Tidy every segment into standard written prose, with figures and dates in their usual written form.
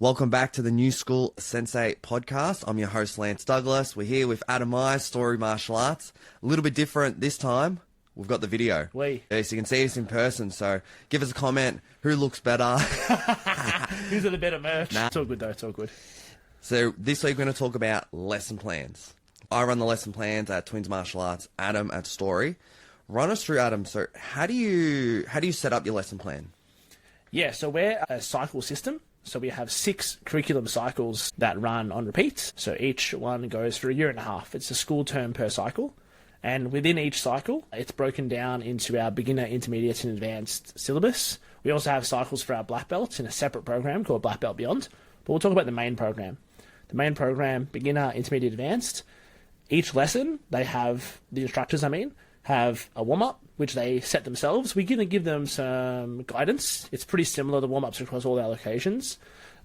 Welcome back to the New School Sensei podcast. I'm your host, Lance Douglas. We're here with Adam Meyers, Story Martial Arts. A little bit different this time. We've got the video. Yeah, so you can see us in person. So give us a comment. Who looks better? Who's got the better merch? Nah. It's all good though. It's all good. So this week we're going to talk about lesson plans. I run the lesson plans at Twins Martial Arts. Adam at Story. Run us through, Adam. So how do you set up your lesson plan? Yeah, so we're a cycle system. So we have 6 curriculum cycles that run on repeat. So each one goes for a year and a half. It's a school term per cycle. And within each cycle, it's broken down into our beginner, intermediate, and advanced syllabus. We also have cycles for our black belts in a separate program called Black Belt Beyond. But we'll talk about the main program. The main program, beginner, intermediate, advanced. Each lesson, the instructors have a warm-up, which they set themselves. We give them some guidance. It's pretty similar to warm-ups across all our locations.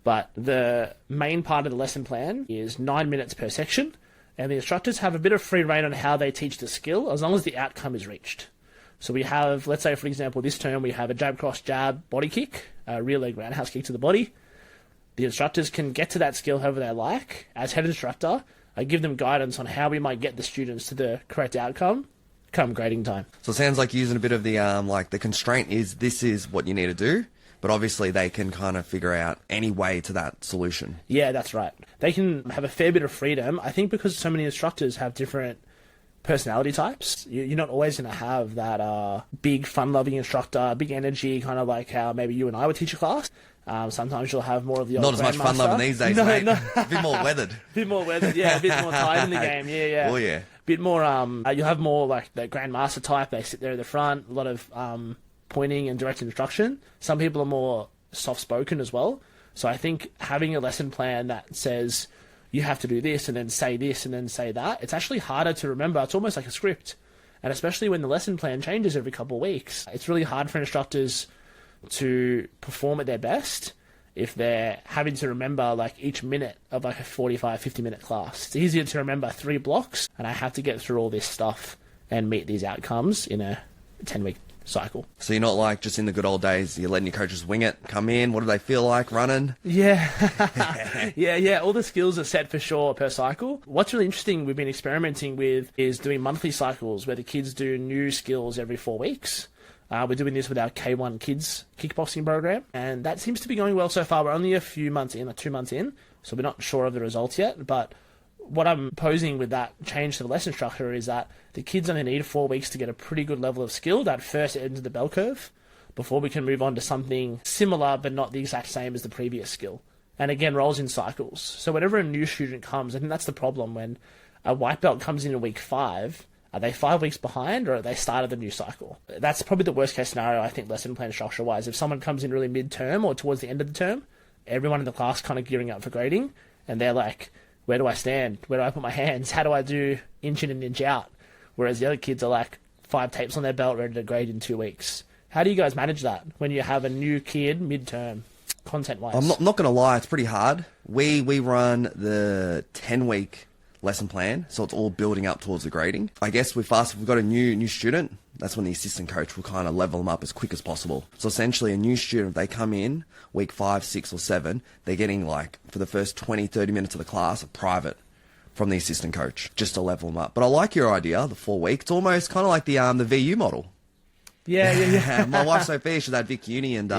But the main part of the lesson plan is 9 minutes per section. And the instructors have a bit of free rein on how they teach the skill, as long as the outcome is reached. So we have, let's say, for example, this term we have a jab, cross, jab, body kick, a rear leg roundhouse kick to the body. The instructors can get to that skill however they like. As head instructor, I give them guidance on how we might get the students to the correct outcome come grading time. So it sounds like you're using a bit of the, the constraint is this is what you need to do, but obviously they can kind of figure out any way to that solution. Yeah, that's right. They can have a fair bit of freedom. I think because so many instructors have different personality types, you're not always going to have that big fun-loving instructor, big energy, kind of like how maybe you and I would teach a class. Sometimes you'll have more of the old Not as much fun-loving these days, mate. No. A bit more weathered. Yeah, a bit more tired in the game. Yeah. Oh, yeah. Bit more, you'll have more like the grandmaster type. They sit there at the front, a lot of pointing and direct instruction. Some people are more soft-spoken as well. So I think having a lesson plan that says you have to do this and then say this and then say that, it's actually harder to remember. It's almost like a script. And especially when the lesson plan changes every couple of weeks, it's really hard for instructors to perform at their best if they're having to remember like each minute of like a 45-50 minute class. It's easier to remember 3 blocks, and I have to get through all this stuff and meet these outcomes in a 10-week cycle. So you're not like just in the good old days, you're letting your coaches wing it, come in, what do they feel like running? Yeah. Yeah, all the skills are set for sure per cycle. What's really interesting we've been experimenting with is doing monthly cycles where the kids do new skills every 4 weeks. We're doing this with our K1 kids kickboxing program, and that seems to be going well so far. We're only a few months in, or 2 months in, so we're not sure of the results yet. But what I'm posing with that change to the lesson structure is that the kids only need 4 weeks to get a pretty good level of skill, that first end of the bell curve, before we can move on to something similar but not the exact same as the previous skill. And again, rolls in cycles. So whenever a new student comes, I think that's the problem when a white belt comes in week 5, are they 5 weeks behind, or are they started the new cycle? That's probably the worst case scenario, I think, lesson plan structure-wise. If someone comes in really mid-term or towards the end of the term, everyone in the class kind of gearing up for grading, and they're like, where do I stand? Where do I put my hands? How do I do inch in and inch out? Whereas the other kids are like 5 tapes on their belt, ready to grade in 2 weeks. How do you guys manage that when you have a new kid mid-term, content-wise? I'm not going to lie, it's pretty hard. We run the 10-week lesson plan, so it's all building up towards the grading. I guess if we've got a new student, that's when the assistant coach will kind of level them up as quick as possible. So essentially a new student, if they come in week 5, 6 or 7, they're getting like for the first 20-30 minutes of the class a private from the assistant coach just to level them up. But I like your idea, the 4 week. It's almost kind of like the VU model. Yeah. My wife Sophia, she's at Vic Uni, and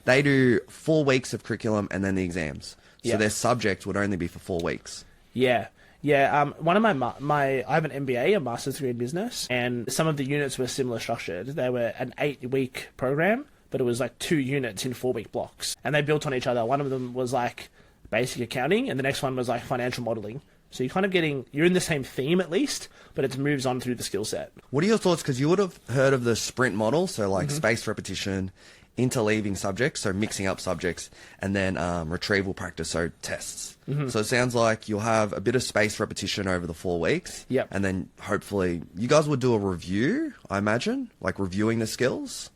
they do 4 weeks of curriculum and then the exams. So their subject would only be for 4 weeks. Yeah. One of I have an MBA, a master's degree in business, and some of the units were similar structured. They were an 8-week program, but it was like 2 units in 4-week blocks, and they built on each other. One of them was like basic accounting, and the next one was like financial modeling. So you're kind of you're in the same theme at least, but it moves on through the skill set. What are your thoughts? Because you would have heard of the sprint model, so like spaced repetition, interleaving subjects, so mixing up subjects, and then retrieval practice, so tests. So it sounds like you'll have a bit of spaced repetition over the 4 weeks. Yep. And then hopefully you guys would do a review, I imagine, like reviewing the skills.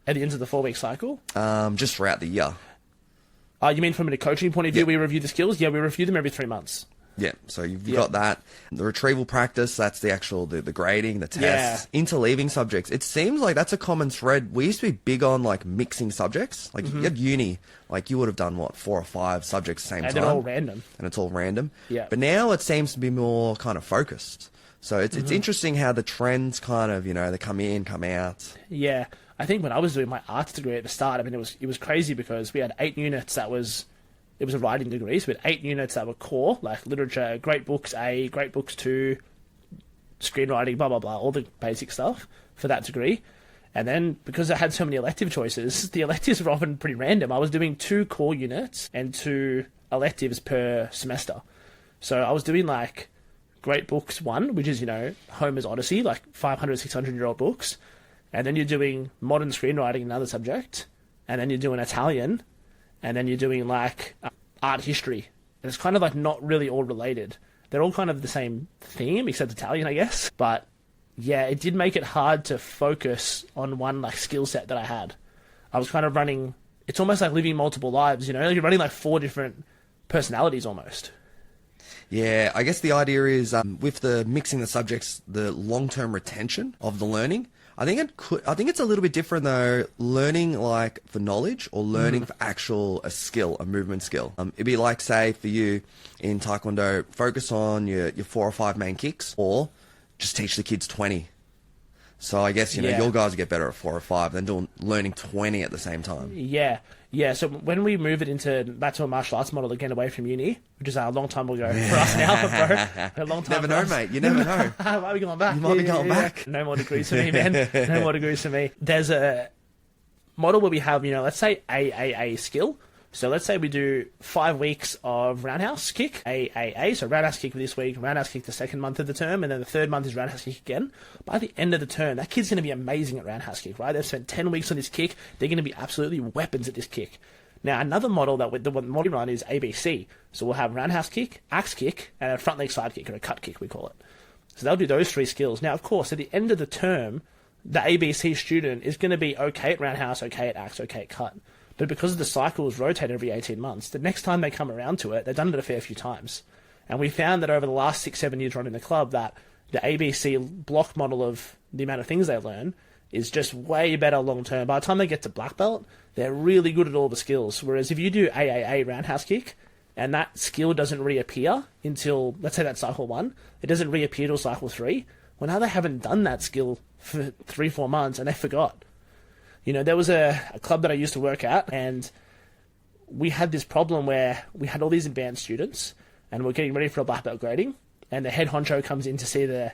At the end of the 4-week cycle? Just throughout the year. You mean from a coaching point of view, we review the skills? Yeah, we review them every 3 months. Yeah, so you've got that. The retrieval practice, that's the actual, the grading, the tests. Interleaving subjects. It seems like that's a common thread. We used to be big on, like, mixing subjects. Like, at uni, like, you would have done, what, 4 or 5 subjects at the same time. And they're all random. And it's all random. Yeah. But now it seems to be more kind of focused. So it's interesting how the trends kind of, you know, they come in, come out. Yeah. I think when I was doing my arts degree at the start, I mean, it was crazy because we had 8 units that was... It was a writing degree, so we had 8 units that were core, like literature, great books A, great books 2, screenwriting, blah, blah, blah, all the basic stuff for that degree. And then, because I had so many elective choices, the electives were often pretty random. I was doing 2 core units and 2 electives per semester. So I was doing, like, great books 1, which is, you know, Homer's Odyssey, like 500, 600-year-old books. And then you're doing modern screenwriting, another subject. And then you're doing Italian. And then you're doing, like, art history. And it's kind of, like, not really all related. They're all kind of the same theme, except Italian, I guess. But, yeah, it did make it hard to focus on one, like, skill set that I had. I was kind of running... It's almost like living multiple lives, you know? You're running, like, 4 different personalities, almost. Yeah, I guess the idea is, with the mixing the subjects, the long-term retention of the learning... I think it's a little bit different though, learning like for knowledge or learning for actual a skill, a movement skill. It'd be like, say, for you in Taekwondo, focus on your 4 or 5 main kicks, or just teach the kids 20. So I guess, you know, your guys get better at 4 or 5 than learning 20 at the same time. Yeah. Yeah, so when we move it back to a martial arts model again away from uni, which is a long time ago for us now, bro. A long time never know, mate. You never know. Might be going back. You might be going back. No more degrees for me, man. No more degrees for me. There's a model where we have, you know, let's say AAA skill. So let's say we do 5 weeks of roundhouse kick, AAA, so roundhouse kick this week, roundhouse kick the second month of the term, and then the third month is roundhouse kick again. By the end of the term, that kid's going to be amazing at roundhouse kick, right? They've spent 10 weeks on this kick. They're going to be absolutely weapons at this kick. Now, another model the model we run is ABC. So we'll have roundhouse kick, axe kick, and a front leg side kick, or a cut kick, we call it. So they'll do those 3 skills. Now, of course, at the end of the term, the ABC student is going to be okay at roundhouse, okay at axe, okay at cut. But because the cycles rotate every 18 months, the next time they come around to it, they've done it a fair few times. And we found that over the last 6-7 years running the club, that the ABC block model of the amount of things they learn is just way better long term. By the time they get to black belt, they're really good at all the skills. Whereas if you do AAA roundhouse kick, and that skill doesn't reappear until, let's say that's cycle 1, it doesn't reappear till cycle 3, well, now they haven't done that skill for 3-4 months, and they forgot. You know, there was a club that I used to work at, and we had this problem where we had all these advanced students, and we're getting ready for a black belt grading, and the head honcho comes in to see the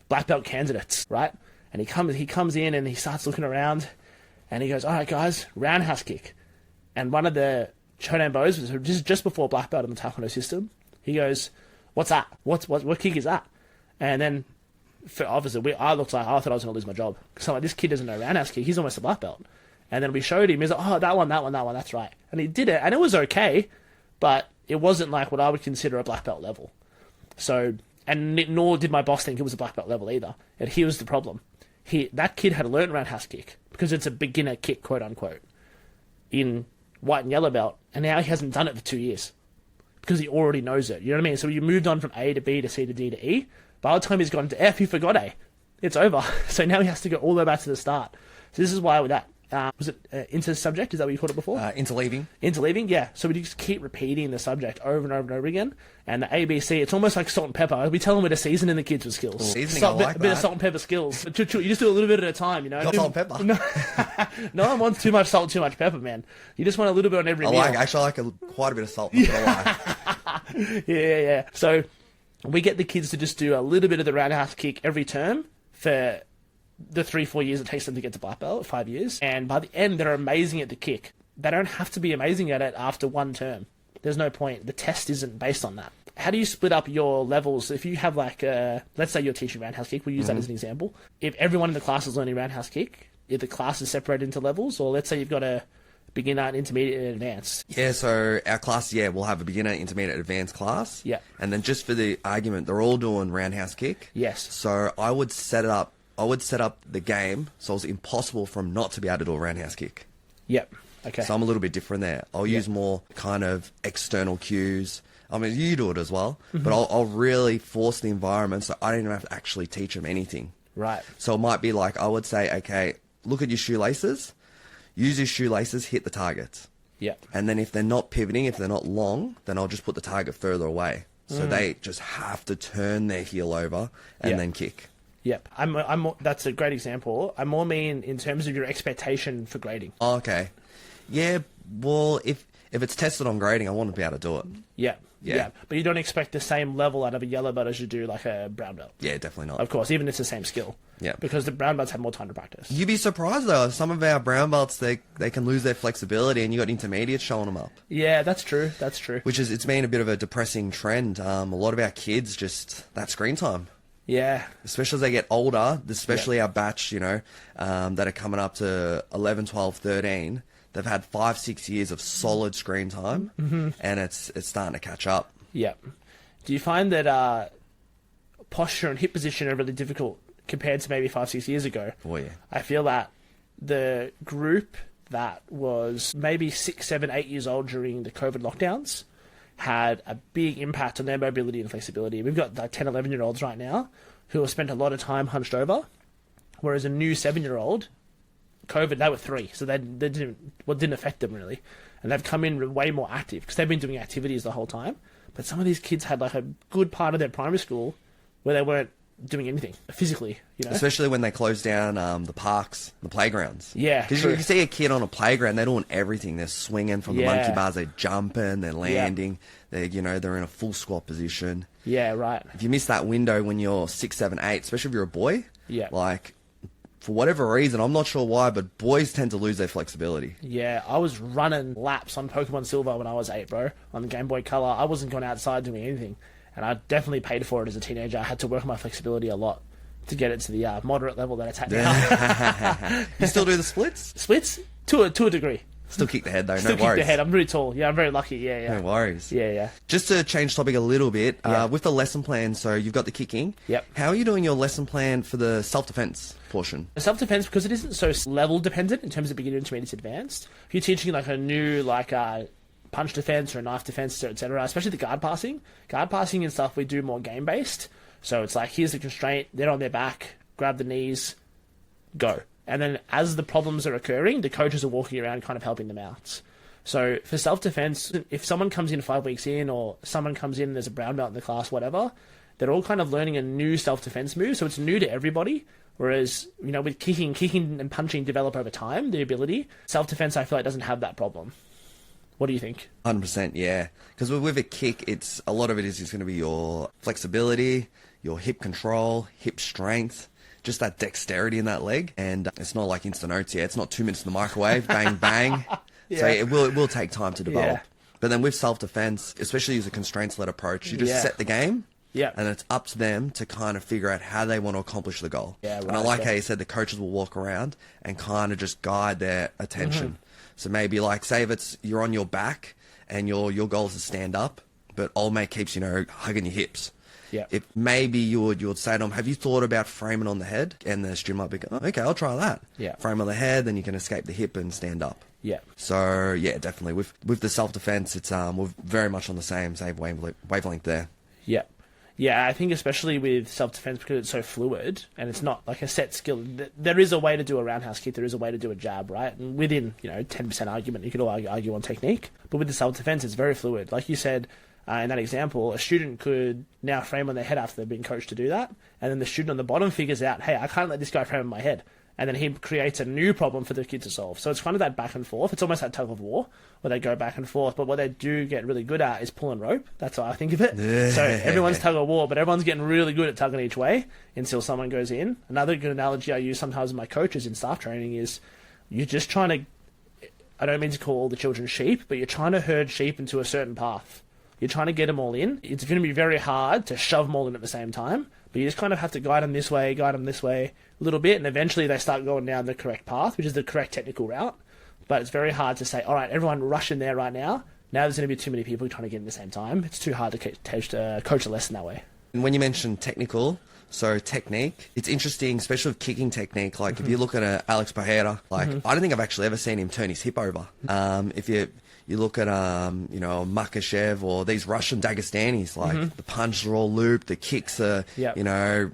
black belt candidates, right? And he comes in and he starts looking around, and he goes, "All right, guys, roundhouse kick." And one of the Chodan Bows was just before black belt in the Taekwondo system. He goes, "What's that? What kick is that?" And then, obviously, I thought I was going to lose my job. So like, this kid doesn't know roundhouse kick. He's almost a black belt. And then we showed him. He's like, "Oh, that one, that's right." And he did it, and it was okay, but it wasn't like what I would consider a black belt level. So, and nor did my boss think it was a black belt level either. And here's the problem. That kid had learned roundhouse kick because it's a beginner kick, quote unquote, in white and yellow belt, and now he hasn't done it for 2 years because he already knows it. You know what I mean? So you moved on from A to B to C to D to E. By the time he's gone to F, he forgot A. It's over. So now he has to go all the way back to the start. So this is why with that. Was it inter-subject? Is that what you called it before? Interleaving. Interleaving, yeah. So we just keep repeating the subject over and over and over again. And the ABC, it's almost like salt and pepper. We tell them we're seasoning the kids with skills. Seasoning, I like a bit of salt and pepper skills. You just do a little bit at a time, you know. Got salt and pepper. No one wants too much salt, too much pepper, man. You just want a little bit on every meal. Actually, I like quite a bit of salt. Not gonna lie. Yeah. So we get the kids to just do a little bit of the roundhouse kick every term for the 3-4 years it takes them to get to black belt, 5 years. And by the end, they're amazing at the kick. They don't have to be amazing at it after one term. There's no point. The test isn't based on that. How do you split up your levels? If you have like, let's say you're teaching roundhouse kick, we'll use that as an example. If everyone in the class is learning roundhouse kick, if the class is separated into levels, or let's say you've got a beginner, intermediate, and advanced. Yeah, so our class, we'll have a beginner, intermediate, advanced class. Yeah. And then just for the argument, they're all doing roundhouse kick. Yes. So I would set up the game so it's impossible for them not to be able to do a roundhouse kick. Yep. Okay. So I'm a little bit different there. I'll use more kind of external cues, I mean, you do it as well, but I'll really force the environment so I don't even have to actually teach them anything. Right. So it might be like, I would say, okay, look at your shoelaces, use your shoelaces, hit the targets. Yeah. And then if they're not pivoting, if they're not long, then I'll just put the target further away. So they just have to turn their heel over and then kick. Yep. That's a great example. I more mean in terms of your expectation for grading. Oh, okay. Yeah, well, if it's tested on grading, I want to be able to do it. Yeah. Yeah. Yeah. But you don't expect the same level out of a yellow belt as you do like a brown belt. Yeah, definitely not. Of course, even if it's the same skill. Yeah. Because the brown belts have more time to practice. You'd be surprised, though. Some of our brown belts, they can lose their flexibility, and you got intermediates showing them up. Yeah, that's true. That's true. It's been a bit of a depressing trend. A lot of our kids just, that screen time. Yeah. Especially as they get older, especially our batch, that are coming up to 11, 12, 13. They've had 5-6 years of solid screen time, and it's starting to catch up. Yeah. Do you find that posture and hip position are really difficult compared to maybe 5-6 years ago? Oh, yeah. I feel that the group that was maybe 6, 7, 8 years old during the COVID lockdowns had a big impact on their mobility and flexibility. We've got like 10, 11-year-olds right now who have spent a lot of time hunched over, whereas a new 7-year-old, COVID, they were 3, so they didn't affect them really. And they've come in way more active because they've been doing activities the whole time. But some of these kids had like a good part of their primary school where they weren't doing anything physically, Especially when they close down the parks, the playgrounds. Yeah, because true. you see a kid on a playground, they're doing everything. They're swinging from the Yeah. monkey bars, they're jumping, they're landing, they're in a full squat position. Yeah, right. If you miss that window when you're 6, 7, 8, especially if you're a boy, Yeah. like for whatever reason, I'm not sure why, but boys tend to lose their flexibility. Yeah, I was running laps on Pokemon Silver when I was 8, bro, on the Game Boy Color. I wasn't going outside doing anything, and I definitely paid for it as a teenager. I had to work on my flexibility a lot to get it to the moderate level that it's at now. You still do the splits? Splits? To a degree. Still kick the head though, Still no kick worries. the head. I'm really tall. Yeah, I'm very lucky. Yeah. No worries. Yeah. Just to change topic a little bit, Yeah. with the lesson plan, so you've got the kicking. Yep. How are you doing your lesson plan for the self-defense portion? Self-defense, because it isn't so level dependent in terms of beginner, intermediate, advanced. If you're teaching like a new punch defense or a knife defense, etc., especially the guard passing and stuff, we do more game based. So it's like, here's the constraint, they're on their back, grab the knees, go. And then as the problems are occurring, the coaches are walking around kind of helping them out. So for self-defense, if someone comes in 5 weeks in, or someone comes in and there's a brown belt in the class, whatever, they're all kind of learning a new self-defense move. So it's new to everybody. Whereas, with kicking and punching develop over time, the ability. Self-defense, I feel like, doesn't have that problem. What do you think? 100%, yeah. Because with a kick, a lot of it is going to be your flexibility, your hip control, hip strength, just that dexterity in that leg. And it's not like instant oats, yeah. It's not 2 minutes in the microwave, bang, bang. Yeah. So it will take time to develop. Yeah. But then with self-defense, especially as a constraints-led approach, you just set the game. Yeah. And it's up to them to kind of figure out how they want to accomplish the goal. Yeah, and I like how you said the coaches will walk around and kind of just guide their attention. So maybe like, say if you're on your back and your goal is to stand up, but old mate keeps, hugging your hips. Yeah. If maybe you would say to them, have you thought about framing on the head? And the student might be, oh, okay, I'll try that. Yeah. Frame on the head, then you can escape the hip and stand up. Yeah. So yeah, definitely with the self-defense, it's we're very much on the same wavelength there. Yeah. Yeah, I think especially with self-defense, because it's so fluid and it's not like a set skill. There is a way to do a roundhouse kick. There is a way to do a jab, right? And within, 10% argument, you could all argue on technique. But with the self-defense, it's very fluid. Like you said, in that example, a student could now frame on their head after they've been coached to do that. And then the student on the bottom figures out, hey, I can't let this guy frame on my head. And then he creates a new problem for the kid to solve. So it's kind of that back and forth. It's almost that tug of war where they go back and forth. But what they do get really good at is pulling rope. That's how I think of it. So everyone's tug of war, but everyone's getting really good at tugging each way until someone goes in. Another good analogy I use sometimes with my coaches in staff training is you're just trying to, I don't mean to call all the children sheep, but you're trying to herd sheep into a certain path. You're trying to get them all in. It's going to be very hard to shove them all in at the same time, but you just kind of have to guide them this way a little bit, and eventually they start going down the correct path, which is the correct technical route. But it's very hard to say, all right, everyone rush in there right now. Now there's going to be too many people trying to get in at the same time. It's too hard to coach a lesson that way. And when you mentioned technical, so technique, it's interesting, especially with kicking technique. Like if you look at Alex Pereira, I don't think I've actually ever seen him turn his hip over. If you You look at, you know, Makhachev or these Russian Dagestanis, like the punches are all looped, the kicks are, you know,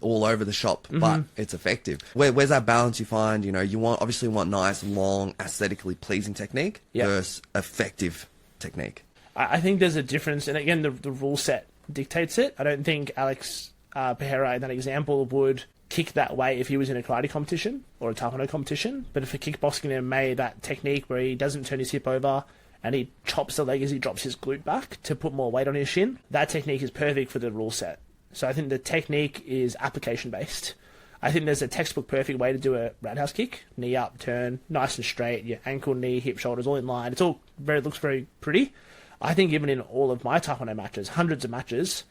all over the shop, but it's effective. Where's that balance you find? You know, you obviously want nice, long, aesthetically pleasing technique versus effective technique. I think there's a difference, and again, the rule set dictates it. I don't think Alex Pereira in that example would kick that way if he was in a karate competition or a taekwondo competition, but if a kickboxing and made that technique where he doesn't turn his hip over and he chops the leg as he drops his glute back to put more weight on his shin, that technique is perfect for the rule set. So I think the technique is application based. I think there's a textbook perfect way to do a roundhouse kick: knee up, turn, nice and straight, your ankle, knee, hip, shoulders all in line. It's all looks very pretty. I think even in all of my taekwondo matches, hundreds of matches,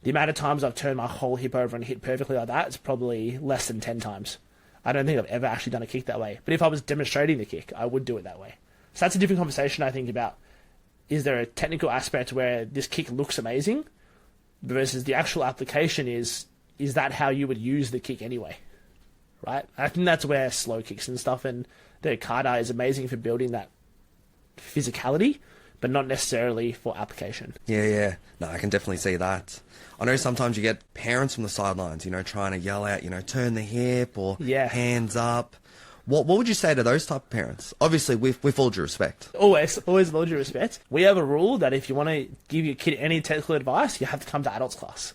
the amount of times I've turned my whole hip over and hit perfectly like that is probably less than 10 times. I don't think I've ever actually done a kick that way. But if I was demonstrating the kick, I would do it that way. So that's a different conversation, I think, about is there a technical aspect where this kick looks amazing versus the actual application is that how you would use the kick anyway? Right? I think that's where slow kicks and stuff and the kata is amazing for building that physicality, but not necessarily for application. Yeah. No, I can definitely see that. I know sometimes you get parents from the sidelines, you know, trying to yell out, you know, turn the hip or hands up. What would you say to those type of parents? Obviously, with all due respect. Always with all due respect. We have a rule that if you want to give your kid any technical advice, you have to come to adults class.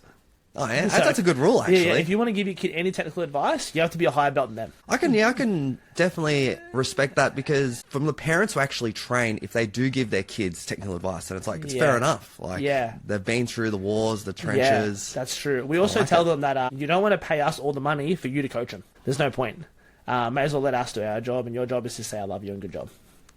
Oh, yeah, so, that's a good rule, actually. Yeah, if you want to give your kid any technical advice, you have to be a higher belt than them. I can definitely respect that, because from the parents who actually train, if they do give their kids technical advice, then it's like, it's fair enough. Like, they've been through the wars, the trenches. Yeah, that's true. We also tell them that you don't want to pay us all the money for you to coach them. There's no point. May as well let us do our job, and your job is to say, I love you and good job.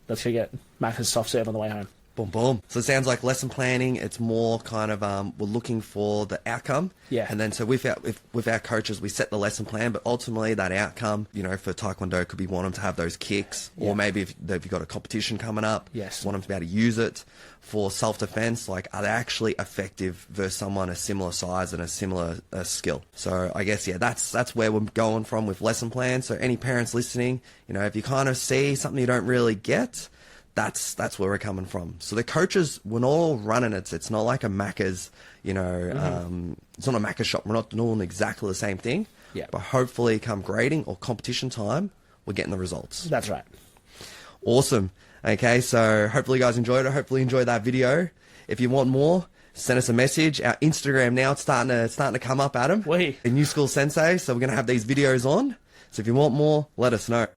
Let's go get Macca's soft serve on the way home. Boom, boom. So it sounds like lesson planning, it's more kind of, we're looking for the outcome. Yeah. And then so with our coaches, we set the lesson plan, but ultimately that outcome, you know, for Taekwondo could be want them to have those kicks, or maybe if you've got a competition coming up, want them to be able to use it. For self-defense, like, are they actually effective versus someone a similar size and a similar skill? So I guess, that's where we're going from with lesson plans. So any parents listening, you know, if you kind of see something you don't really get, that's where we're coming from. So the coaches, we're not all running it. It's not like a Macca's, you know, it's not a Macca's shop. We're not doing exactly the same thing. Yeah. But hopefully come grading or competition time, we're getting the results. That's right. Awesome. Okay, so hopefully you guys enjoyed it. Hopefully you enjoyed that video. If you want more, send us a message. Our Instagram now, it's starting to come up, Adam. The new School Sensei. So we're going to have these videos on. So if you want more, let us know.